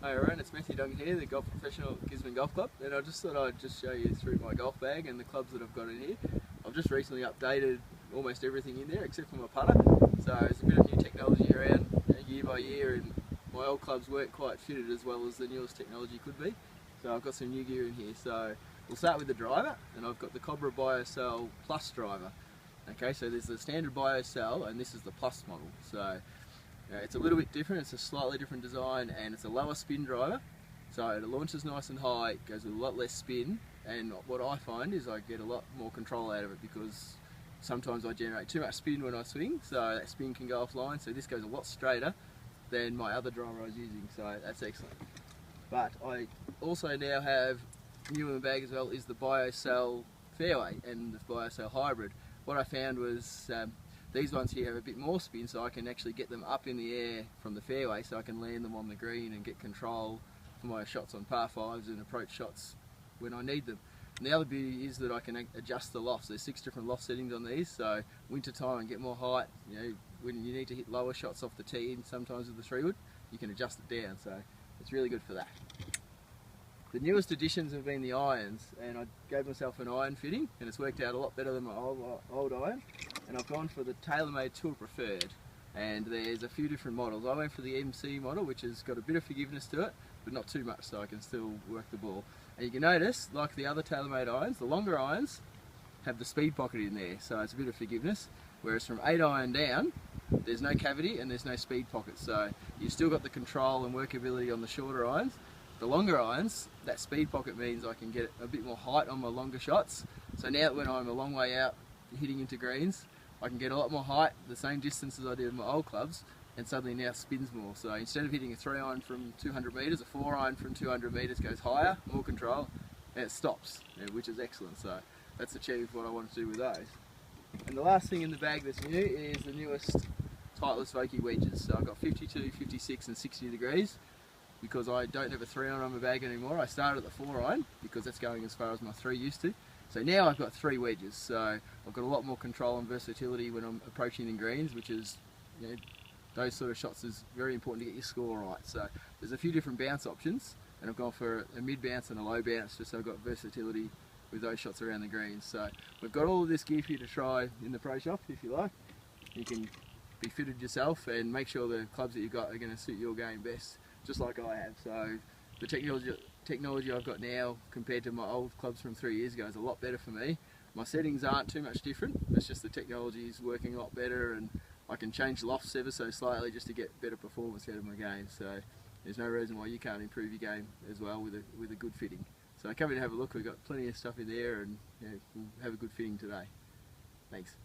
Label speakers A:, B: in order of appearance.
A: Hi everyone, it's Matthew Duncan here, the golf professional at Gisborne Golf Club, and I just thought I'd just show you through my golf bag and the clubs that I've got in here. I've just recently updated almost everything in there except for my putter, so there's a bit of new technology around year by year, and my old clubs weren't quite fitted as well as the newest technology could be, so I've got some new gear in here. So we'll start with the driver, and I've got the Cobra BioCell Plus driver. Okay, so there's the standard BioCell and this is the Plus model. So it's a little bit different, it's a slightly different design, and it's a lower spin driver, so it launches nice and high, it goes with a lot less spin, and what I find is I get a lot more control out of it because sometimes I generate too much spin when I swing, so that spin can go offline, so this goes a lot straighter than my other driver I was using, so that's excellent. But I also now have, new in the bag as well, is the BioCell Fairway and the BioCell Hybrid. What I found was these ones here have a bit more spin, so I can actually get them up in the air from the fairway, so I can land them on the green and get control for my shots on par 5s and approach shots when I need them. And the other beauty is that I can adjust the lofts. There's 6 different loft settings on these, so winter time and get more height. You know, when you need to hit lower shots off the tee, and sometimes with the 3-wood, you can adjust it down. So it's really good for that. The newest additions have been the irons, and I gave myself an iron fitting, and it's worked out a lot better than my old iron. And I've gone for the TaylorMade Tour Preferred, and there's a few different models. I went for the MC model, which has got a bit of forgiveness to it, but not too much, so I can still work the ball. And you can notice, like the other TaylorMade irons, the longer irons have the speed pocket in there, so it's a bit of forgiveness, whereas from 8 iron down, there's no cavity and there's no speed pocket, so you've still got the control and workability on the shorter irons. The longer irons, that speed pocket means I can get a bit more height on my longer shots, so now when I'm a long way out hitting into greens, I can get a lot more height, the same distance as I did with my old clubs, and suddenly now spins more. So instead of hitting a 3 iron from 200 metres, a 4 iron from 200 metres goes higher, more control, and it stops, which is excellent. So that's achieved what I want to do with those. And the last thing in the bag that's new is the newest Titleist Vokey wedges. So I've got 52, 56 and 60 degrees, because I don't have a 3 iron on my bag anymore. I started at the 4 iron because that's going as far as my 3 used to. So now I've got 3 wedges, so I've got a lot more control and versatility when I'm approaching the greens, which is, you know, those sort of shots is very important to get your score right. So there's a few different bounce options, and I've gone for a mid bounce and a low bounce just so I've got versatility with those shots around the greens. So we've got all of this gear for you to try in the pro shop if you like. You can be fitted yourself and make sure the clubs that you've got are going to suit your game best, just like I have. So the technology I've got now compared to my old clubs from 3 years ago is a lot better for me. My settings aren't too much different, it's just the technology is working a lot better, and I can change lofts ever so slightly just to get better performance out of my game. So there's no reason why you can't improve your game as well with a good fitting. So come in and have a look, we've got plenty of stuff in there, and we'll have a good fitting today. Thanks.